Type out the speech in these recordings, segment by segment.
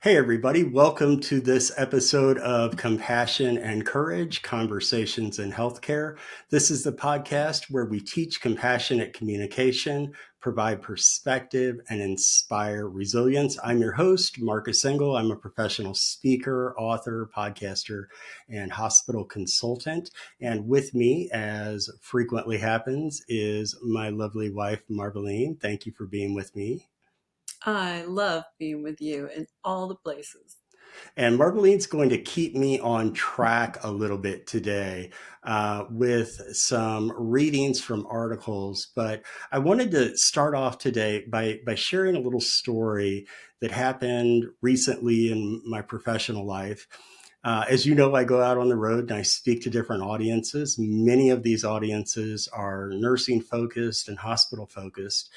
Hey, everybody, welcome to this episode of Compassion and Courage Conversations in Healthcare. This is the podcast where we teach compassionate communication, provide perspective, and inspire resilience. I'm your host, Marcus Engel. I'm a professional speaker, author, podcaster, and hospital consultant. And with me, as frequently happens, is my lovely wife, Marvelyne. Thank you for being with me. I love being with you in all the places. And Marveline's going to keep me on track a little bit today with some readings from articles. But I wanted to start off today by sharing a little story that happened recently in my professional life. As you know, I go out on the road and I speak to different audiences. Many of these audiences are nursing focused and hospital focused.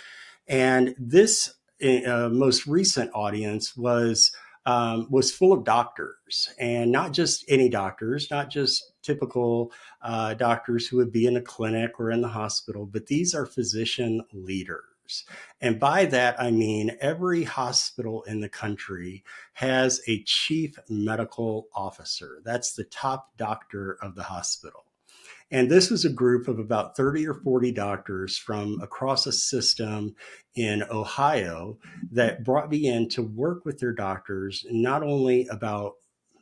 And this most recent audience was full of doctors, and not just any doctors, not just typical doctors who would be in a clinic or in the hospital, but these are physician leaders. And by that, I mean every hospital in the country has a chief medical officer. That's the top doctor of the hospital. And this was a group of about 30 or 40 doctors from across a system in Ohio that brought me in to work with their doctors, not only about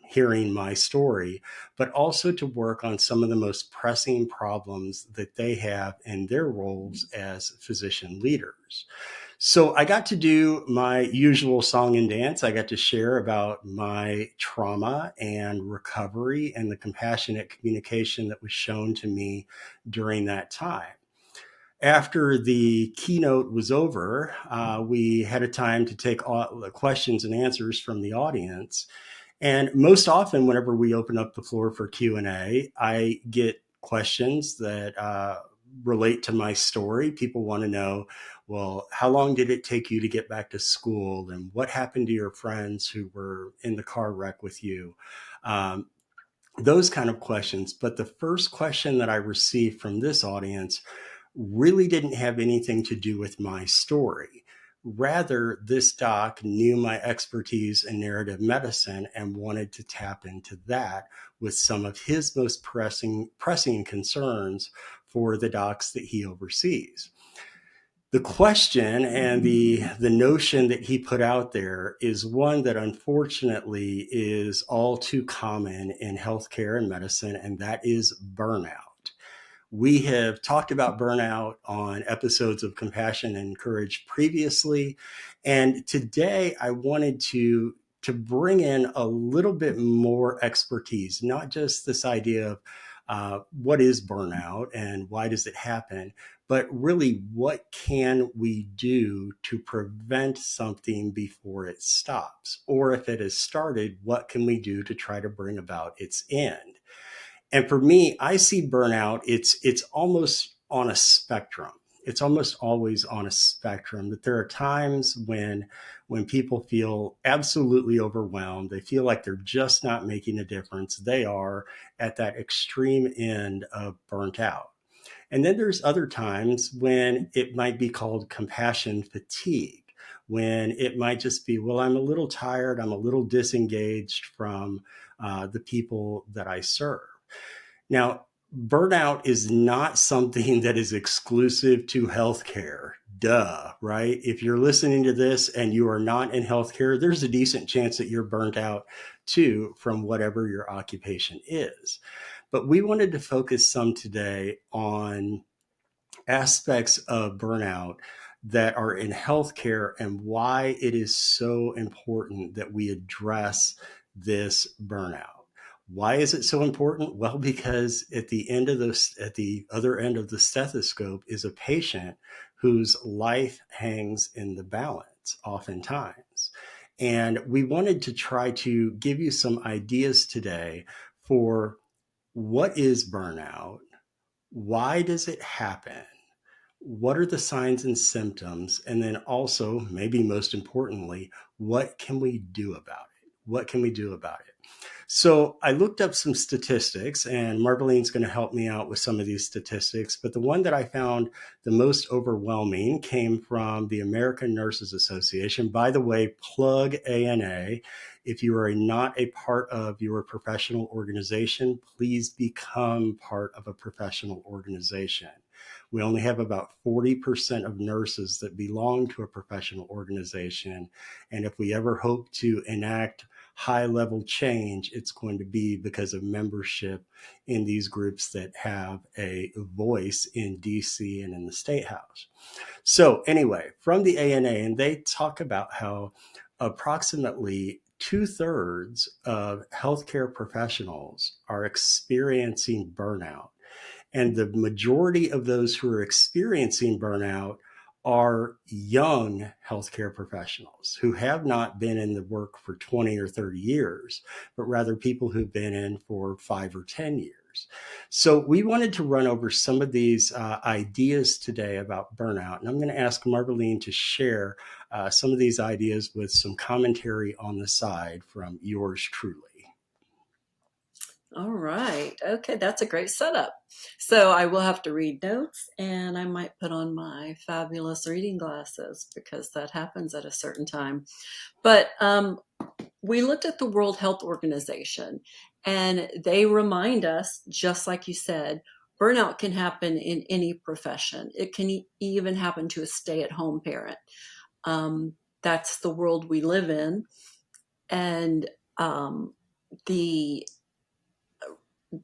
hearing my story, but also to work on some of the most pressing problems that they have in their roles as physician leaders. So I got to do my usual song and dance. I got to share about my trauma and recovery and the compassionate communication that was shown to me during that time. After the keynote was over, we had a time to take all the questions and answers from the audience. And most often, whenever we open up the floor for Q&A, I get questions that relate to my story. People want to know, well, how long did it take you to get back to school? And what happened to your friends who were in the car wreck with you? Um, those kind of questions. But the first question that I received from this audience really didn't have anything to do with my story. Rather, this doc knew my expertise in narrative medicine and wanted to tap into that with some of his most pressing concerns for the docs that he oversees. The question and the notion that he put out there is one that unfortunately is all too common in healthcare and medicine, and that is burnout. We have talked about burnout on episodes of Compassion and Courage previously. And today I wanted to bring in a little bit more expertise, not just this idea of what is burnout and why does it happen, but really what can we do to prevent something before it stops? Or if it has started, what can we do to try to bring about its end? And for me, I see burnout, it's almost on a spectrum. It's almost always on a spectrum that there are times when people feel absolutely overwhelmed, they feel like they're just not making a difference. They are at that extreme end of burnt out. And then there's other times when it might be called compassion fatigue, when it might just be, well, I'm a little tired, I'm a little disengaged from the people that I serve. Now, burnout is not something that is exclusive to healthcare. Duh, right? If you're listening to this and you are not in healthcare, there's a decent chance that you're burnt out too from whatever your occupation is. But we wanted to focus some today on aspects of burnout that are in healthcare and why it is so important that we address this burnout. Why is it so important? Well, because at the other end of the stethoscope is a patient whose life hangs in the balance oftentimes. And we wanted to try to give you some ideas today for what is burnout, why does it happen, what are the signs and symptoms, and then also, maybe most importantly, what can we do about it? What can we do about it? So I looked up some statistics, and Marvelyne's going to help me out with some of these statistics. But the one that I found the most overwhelming came from the American Nurses Association. By the way, plug ANA. If you are not a part of your professional organization, please become part of a professional organization. We only have about 40% of nurses that belong to a professional organization. And if we ever hope to enact high level change, it's going to be because of membership in these groups that have a voice in DC and in the state house. So, anyway, from the ANA, and they talk about how approximately two-thirds of healthcare professionals are experiencing burnout. And the majority of those who are experiencing burnout are young healthcare professionals who have not been in the work for 20 or 30 years, but rather people who've been in for 5 or 10 years. So we wanted to run over some of these ideas today about burnout. And I'm going to ask Marvelyne to share some of these ideas with some commentary on the side from yours truly. All right. Okay, that's a great setup. So I will have to read notes and I might put on my fabulous reading glasses because that happens at a certain time. But we looked at the World Health Organization and they remind us, just like you said, burnout can happen in any profession. It can even happen to a stay-at-home parent. Um, that's the world we live in. And the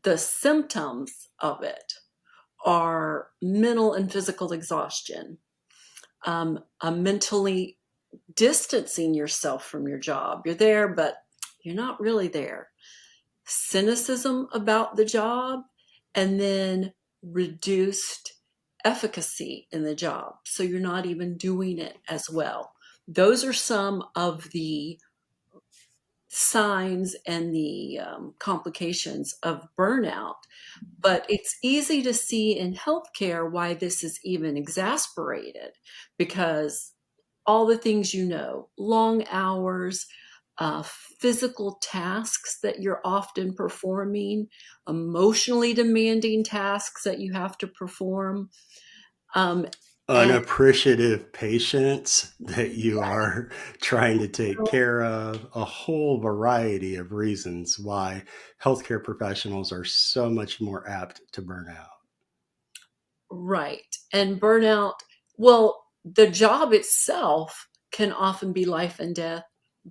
the symptoms of it are mental and physical exhaustion, a mentally distancing yourself from your job. You're there, but you're not really there. Cynicism about the job, and then reduced efficacy in the job. So you're not even doing it as well. Those are some of the signs and the complications of burnout. But it's easy to see in healthcare why this is even exasperated because all the things long hours, physical tasks that you're often performing, emotionally demanding tasks that you have to perform. Um, and Unappreciative patients that you are trying to take care of, a whole variety of reasons why healthcare professionals are so much more apt to burn out. Right. And burnout, well, the job itself can often be life and death.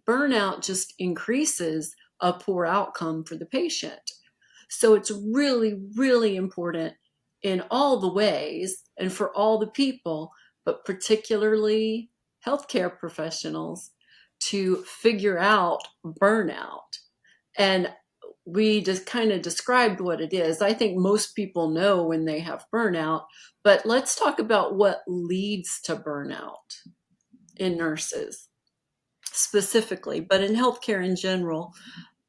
Burnout just increases a poor outcome for the patient. So it's really, really important in all the ways and for all the people, but particularly healthcare professionals, to figure out burnout. And we just kind of described what it is. I think most people know when they have burnout, but let's talk about what leads to burnout in nurses specifically, but in healthcare in general.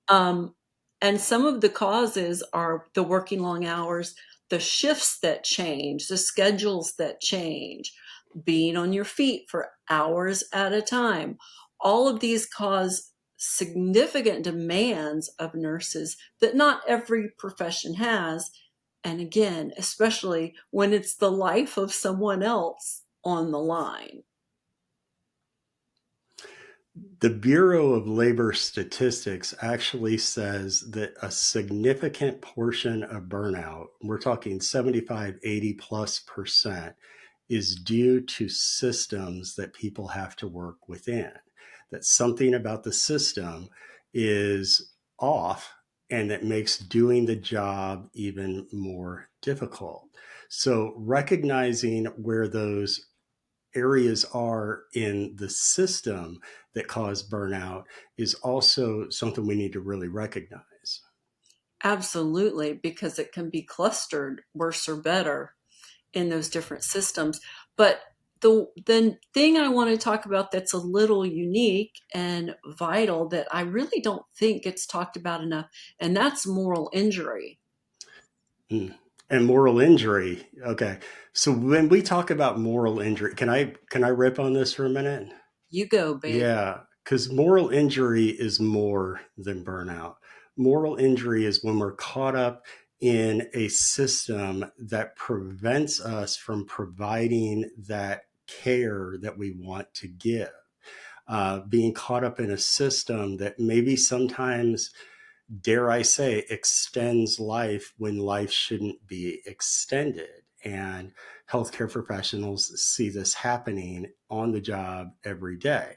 Um, and some of the causes are the working long hours, the shifts that change, the schedules that change, being on your feet for hours at a time. All of these cause significant demands of nurses that not every profession has. And again, especially when it's the life of someone else on the line. The Bureau of Labor Statistics actually says that a significant portion of burnout, we're talking 75, 80 plus percent, is due to systems that people have to work within. That something about the system is off and that makes doing the job even more difficult. So, recognizing where those areas are in the system that cause burnout is also something we need to really recognize. Absolutely, because it can be clustered worse or better in those different systems. But the thing I want to talk about that's a little unique and vital that I really don't think gets talked about enough, and that's moral injury. Mm. And moral injury. Okay. So when we talk about moral injury, can I rip on this for a minute? You go, babe. Yeah, because moral injury is more than burnout. Moral injury is when we're caught up in a system that prevents us from providing that care that we want to give. Being caught up in a system that maybe sometimes, dare I say, extends life when life shouldn't be extended. And healthcare professionals see this happening on the job every day.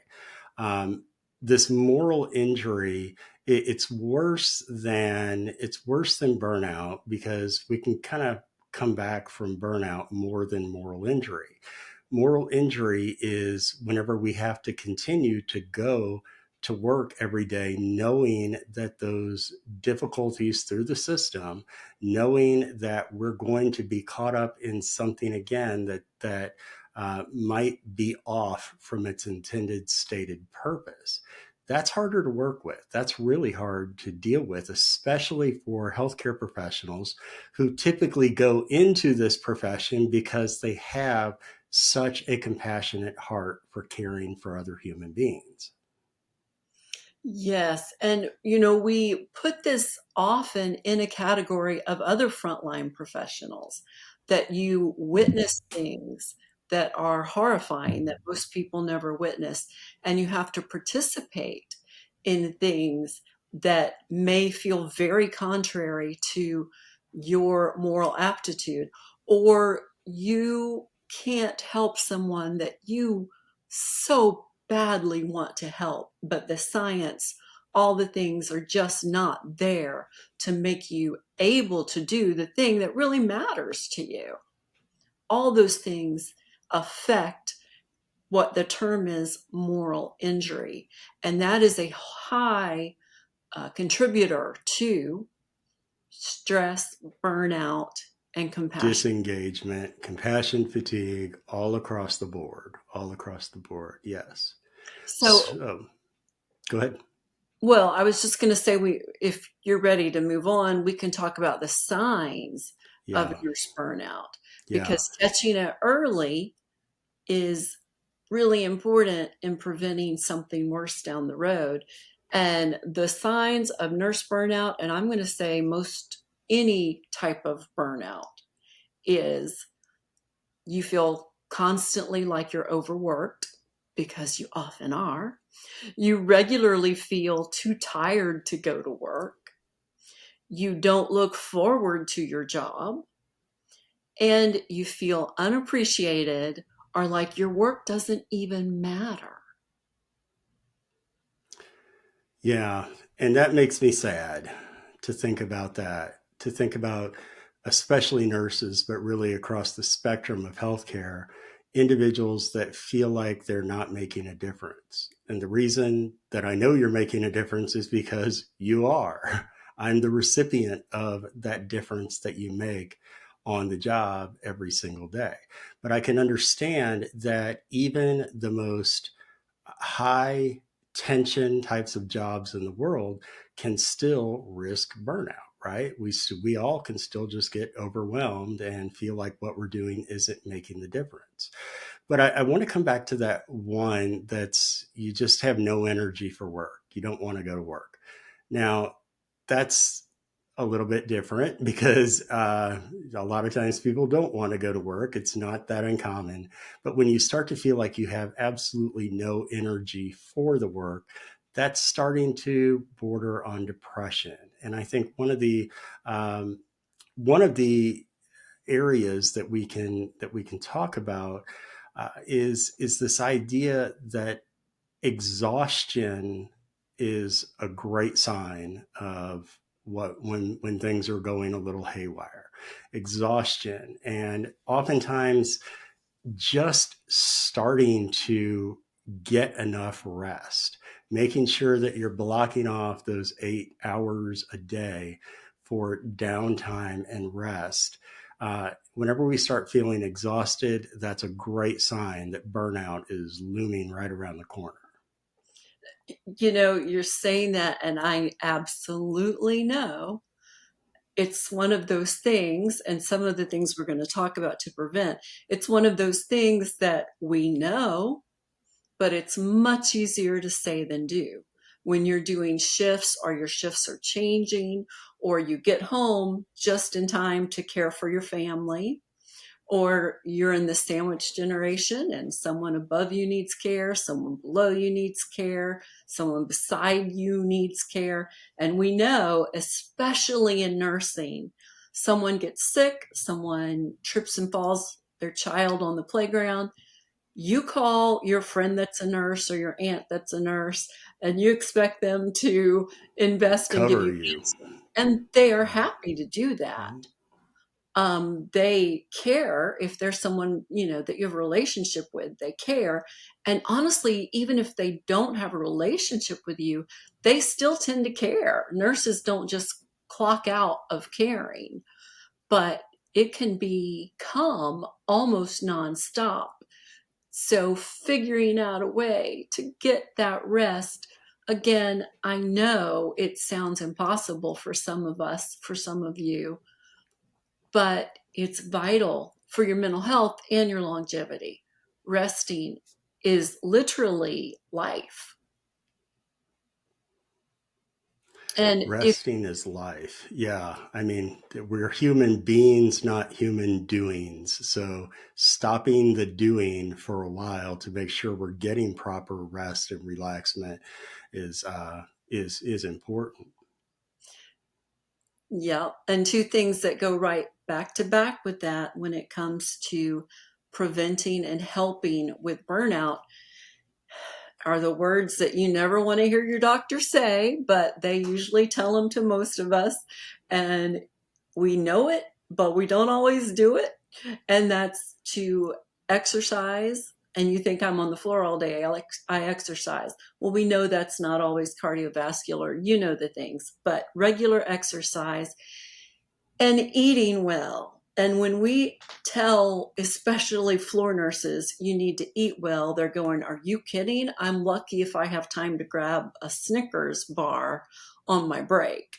um, this moral injury, it's worse than burnout, because we can kind of come back from burnout more than moral injury. Moral injury is whenever we have to continue to go to work every day knowing that those difficulties through the system, knowing that we're going to be caught up in something again that might be off from its intended stated purpose. That's harder to work with. That's really hard to deal with, especially for healthcare professionals who typically go into this profession because they have such a compassionate heart for caring for other human beings. Yes. And, we put this often in a category of other frontline professionals that you witness things that are horrifying that most people never witness. And you have to participate in things that may feel very contrary to your moral aptitude, or you can't help someone that you so badly want to help, but the science, all the things are just not there to make you able to do the thing that really matters to you. All those things affect what the term is moral injury. And that is a high contributor to stress, burnout, and compassion. Disengagement, compassion fatigue, all across the board, all across the board. Yes. So, So go ahead. well, I was just going to say, if you're ready to move on, we can talk about the signs of Yeah. nurse burnout, Yeah. because catching it early is really important in preventing something worse down the road. And the signs of nurse burnout, and I'm going to say most any type of burnout, is you feel constantly like you're overworked, because you often are. You regularly feel too tired to go to work. You don't look forward to your job. And you feel unappreciated, or like your work doesn't even matter. Yeah. And that makes me sad to think about that, to think about especially nurses, but really across the spectrum of healthcare, individuals that feel like they're not making a difference. And the reason that I know you're making a difference is because you are. I'm the recipient of that difference that you make on the job every single day. But I can understand that even the most high tension types of jobs in the world can still risk burnout, right? We all can still just get overwhelmed and feel like what we're doing isn't making the difference. But I want to come back to that one that's you just have no energy for work. You don't want to go to work. Now, that's a little bit different because a lot of times people don't want to go to work. It's not that uncommon. But when you start to feel like you have absolutely no energy for the work, that's starting to border on depression. And I think um, one of the areas that we can talk about is this idea that exhaustion is a great sign of what when things are going a little haywire. Exhaustion, and oftentimes just starting to get enough rest, making sure that you're blocking off those 8 hours a day for downtime and rest. Whenever we start feeling exhausted, that's a great sign that burnout is looming right around the corner. You're saying that, and I absolutely know it's one of those things, and some of the things we're going to talk about to prevent. It's one of those things that we know, but it's much easier to say than do. When you're doing shifts or your shifts are changing, or you get home just in time to care for your family, or you're in the sandwich generation and someone above you needs care, someone below you needs care, someone beside you needs care. And we know, especially in nursing, someone gets sick, someone trips and falls their child on the playground. You call your friend that's a nurse or your aunt that's a nurse, and you expect them to invest and give Cover you you. answers. And they are happy to do that. Mhm. They care if there's someone, that you have a relationship with, they care. And honestly, even if they don't have a relationship with you, they still tend to care. Nurses don't just clock out of caring, but it can become almost nonstop. So figuring out a way to get that rest, again, I know it sounds impossible for some of us, for some of you, but it's vital for your mental health and your longevity. Resting is literally life. And if Resting is life. Yeah. I mean, we're human beings, not human doings. So stopping the doing for a while to make sure we're getting proper rest and relaxation is important. Yeah, and two things that go right back to back with that when it comes to preventing and helping with burnout are the words that you never want to hear your doctor say, but they usually tell them to most of us. And we know it, but we don't always do it. And that's to exercise. And you think I'm on the floor all day, I exercise. Well, we know that's not always cardiovascular. You know the things, but regular exercise and eating well. And when we tell, especially floor nurses, you need to eat well, they're going, are you kidding? I'm lucky if I have time to grab a Snickers bar on my break.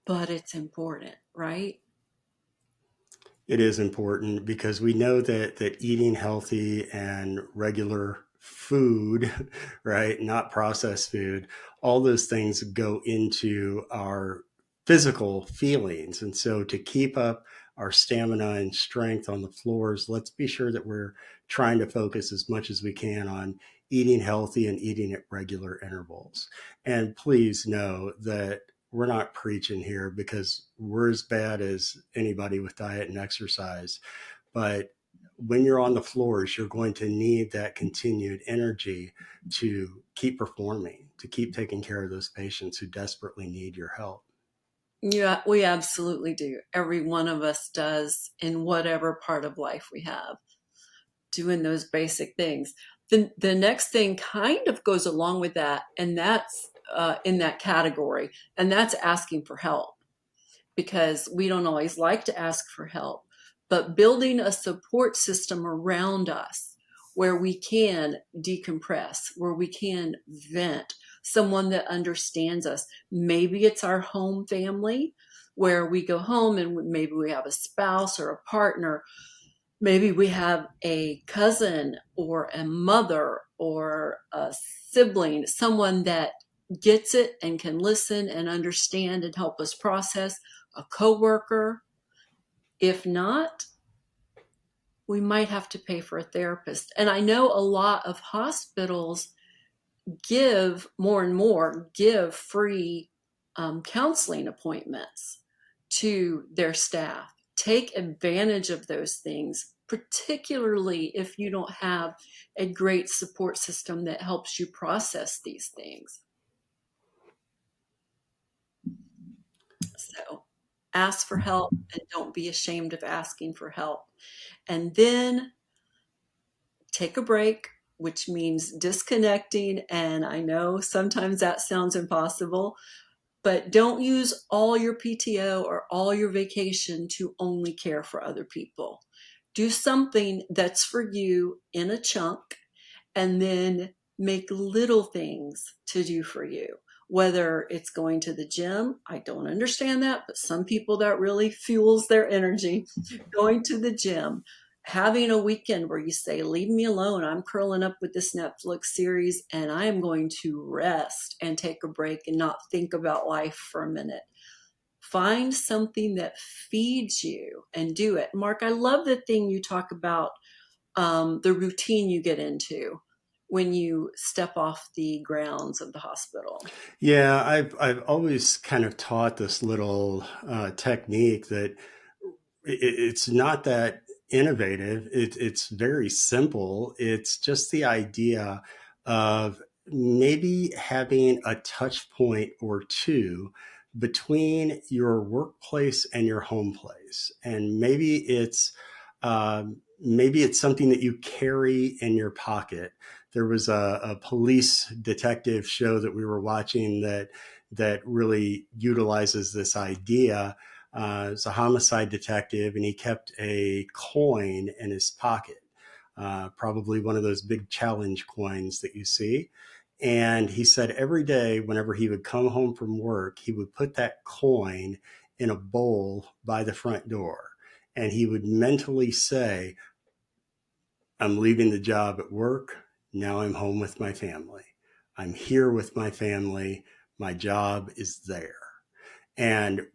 But it's important, right? It is important because we know that eating healthy and regular food, right, not processed food, all those things go into our physical feelings. And so to keep up our stamina and strength on the floors, let's be sure that we're trying to focus as much as we can on eating healthy and eating at regular intervals. And please know that we're not preaching here because we're as bad as anybody with diet and exercise. But when you're on the floors, you're going to need that continued energy to keep performing, to keep taking care of those patients who desperately need your help. Yeah, we absolutely do. Every one of us does in whatever part of life we have, doing those basic things. The next thing kind of goes along with that, and that's in that category, and that's asking for help, because we don't always like to ask for help, but building a support system around us where we can decompress, where we can vent, someone that understands us. Maybe it's our home family where we go home and maybe we have a spouse or a partner. Maybe we have a cousin or a mother or a sibling, someone that gets it and can listen and understand and help us process, a coworker. If not, we might have to pay for a therapist. And I know a lot of hospitals give more and more give free counseling appointments to their staff. Take advantage of those things, particularly if you don't have a great support system that helps you process these things. So ask for help and don't be ashamed of asking for help. And then take a break, which means disconnecting. And I know sometimes that sounds impossible, but don't use all your PTO or all your vacation to only care for other people. Do something that's for you in a chunk, and then make little things to do for you. Whether it's going to the gym, I don't understand that, but some people that really fuels their energy. Going to the gym, having a weekend where you say, leave me alone. I'm curling up with this Netflix series and I am going to rest and take a break and not think about life for a minute. Find something that feeds you and do it. Mark, I love the thing you talk about, the routine you get into when you step off the grounds of the hospital. Yeah, I've always kind of taught this little technique that it's not that innovative. It's very simple. It's just the idea of maybe having a touch point or two between your workplace and your home place, and maybe it's something that you carry in your pocket. There was a police detective show that we were watching that really utilizes this idea. It's a homicide detective, and he kept a coin in his pocket, probably one of those big challenge coins that you see. And he said every day, whenever he would come home from work, he would put that coin in a bowl by the front door. And he would mentally say, I'm leaving the job at work. Now I'm home with my family. I'm here with my family. My job is there. And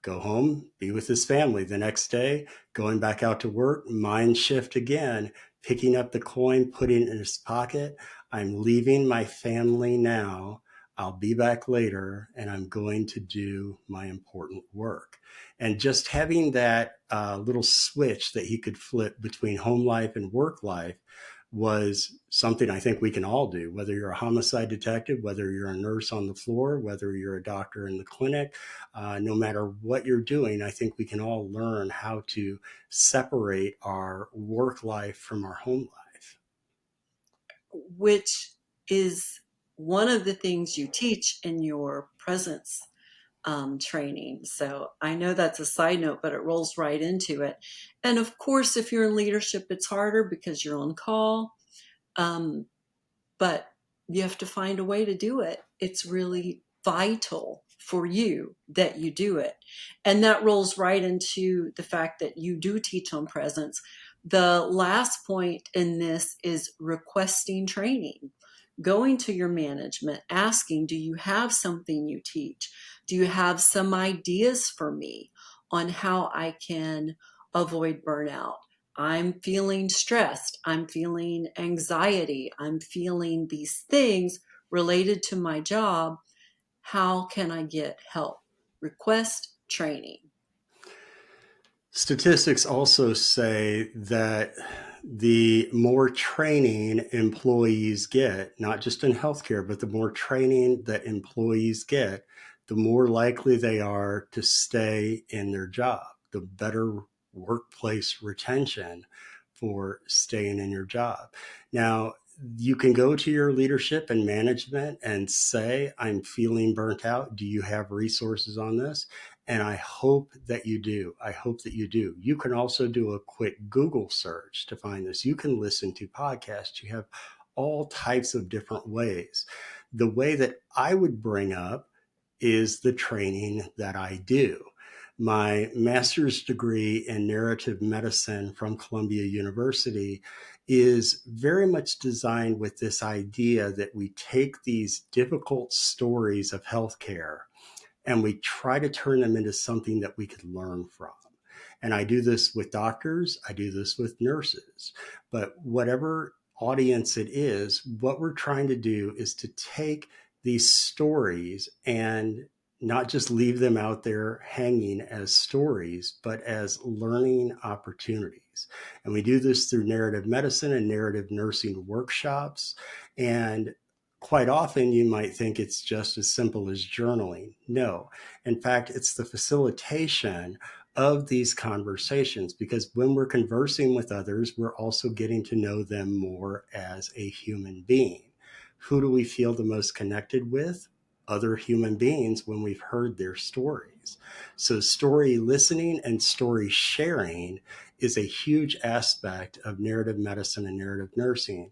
go home, be with his family. The next day, going back out to work, mind shift again, picking up the coin, putting it in his pocket. I'm leaving my family now. I'll be back later and I'm going to do my important work. And just having that little switch that he could flip between home life and work life was something I think we can all do, whether you're a homicide detective, whether you're a nurse on the floor, whether you're a doctor in the clinic. No matter what you're doing, I think we can all learn how to separate our work life from our home life. Which is one of the things you teach in your presence training. So I know that's a side note, but it rolls right into it. And of course, if you're in leadership, it's harder because you're on call. Um, but you have to find a way to do it. It's really vital for you that you do it. And that rolls right into the fact that you do teach on presence. The last point in this is requesting training. Going to your management, asking, do you have something you teach? Do you have some ideas for me on how I can avoid burnout? I'm feeling stressed. I'm feeling anxiety. I'm feeling these things related to my job. How can I get help? Request training. Statistics also say that the more training employees get, not just in healthcare, but the more training that employees get, the more likely they are to stay in their job, the better workplace retention for staying in your job. Now, you can go to your leadership and management and say, I'm feeling burnt out. Do you have resources on this? And I hope that you do. I hope that you do. You can also do a quick Google search to find this. You can listen to podcasts. You have all types of different ways. The way that I would bring up is the training that I do. My master's degree in narrative medicine from Columbia University is very much designed with this idea that we take these difficult stories of healthcare and we try to turn them into something that we could learn from. And I do this with doctors, I do this with nurses, but whatever audience it is, what we're trying to do is to take these stories and not just leave them out there hanging as stories, but as learning opportunities. And we do this through narrative medicine and narrative nursing workshops. And quite often you might think it's just as simple as journaling. No, in fact, it's the facilitation of these conversations, because when we're conversing with others, we're also getting to know them more as a human being. Who do we feel the most connected with? Other human beings when we've heard their stories. So, story listening and story sharing is a huge aspect of narrative medicine and narrative nursing.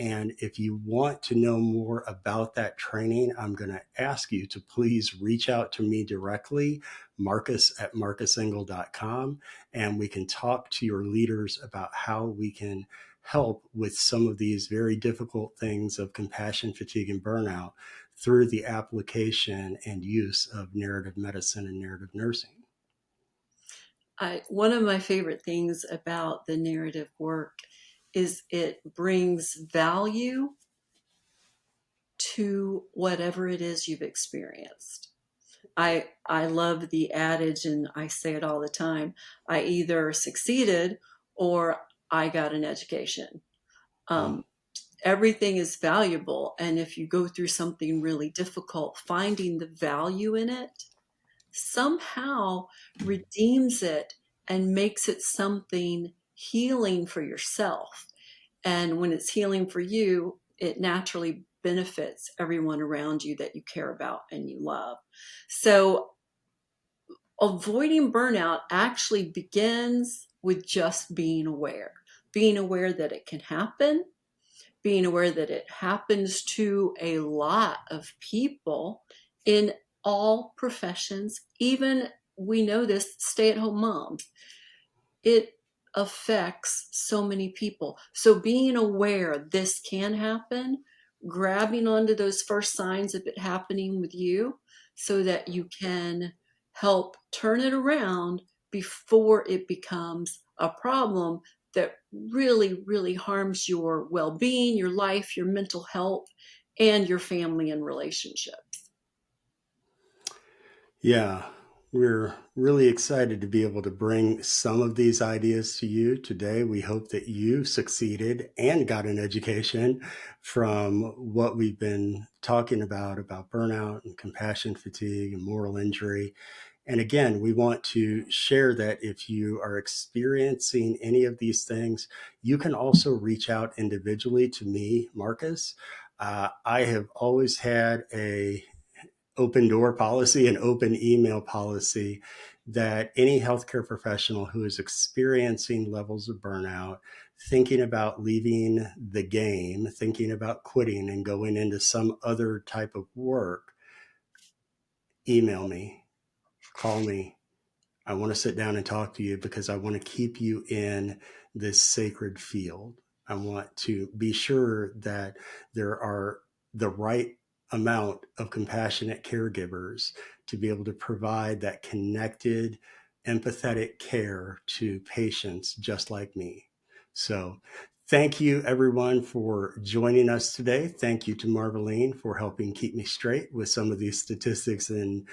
And if you want to know more about that training, I'm going to ask you to please reach out to me directly, marcus@marcusengel.com, and we can talk to your leaders about how we can help with some of these very difficult things of compassion, fatigue, and burnout through the application and use of narrative medicine and narrative nursing. One of my favorite things about the narrative work is it brings value to whatever it is you've experienced. I love the adage, and I say it all the time. I either succeeded or I got an education. Mm. Um, Everything is valuable, and if you go through something really difficult, finding the value in it somehow redeems it and makes it something healing for yourself. And when it's healing for you, it naturally benefits everyone around you that you care about and you love. So avoiding burnout actually begins with just being aware that it can happen, being aware that it happens to a lot of people in all professions, even we know this, stay at home moms. It affects so many people. So being aware this can happen, grabbing onto those first signs of it happening with you so that you can help turn it around before it becomes a problem that really, really harms your well being, your life, your mental health, and your family and relationships. Yeah, we're really excited to be able to bring some of these ideas to you today. We hope that you succeeded and got an education from what we've been talking about burnout and compassion fatigue and moral injury. And again, we want to share that if you are experiencing any of these things, you can also reach out individually to me, Marcus. I have always had a open door policy and open email policy that any healthcare professional who is experiencing levels of burnout, thinking about leaving the game, thinking about quitting and going into some other type of work, email me, call me. I want to sit down and talk to you because I want to keep you in this sacred field. I want to be sure that there are the right amount of compassionate caregivers to be able to provide that connected, empathetic care to patients just like me. So, thank you everyone for joining us today. Thank you to Marvelyne for helping keep me straight with some of these statistics and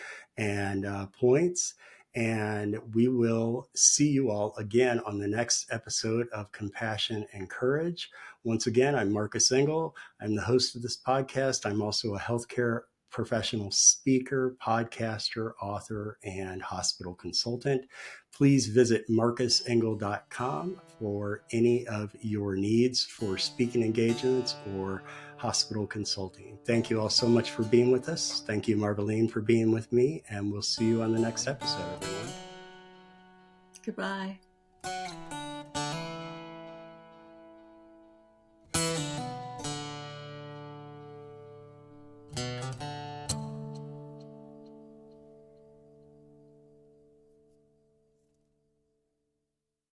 points. And we will see you all again on the next episode of Compassion and Courage. Once again, I'm Marcus Engel. I'm the host of this podcast. I'm also a healthcare professional speaker, podcaster, author, and hospital consultant. Please visit marcusengel.com for any of your needs for speaking engagements or hospital consulting. Thank you all so much for being with us. Thank you, Marvelyne, for being with me, and we'll see you on the next episode, everyone. Goodbye.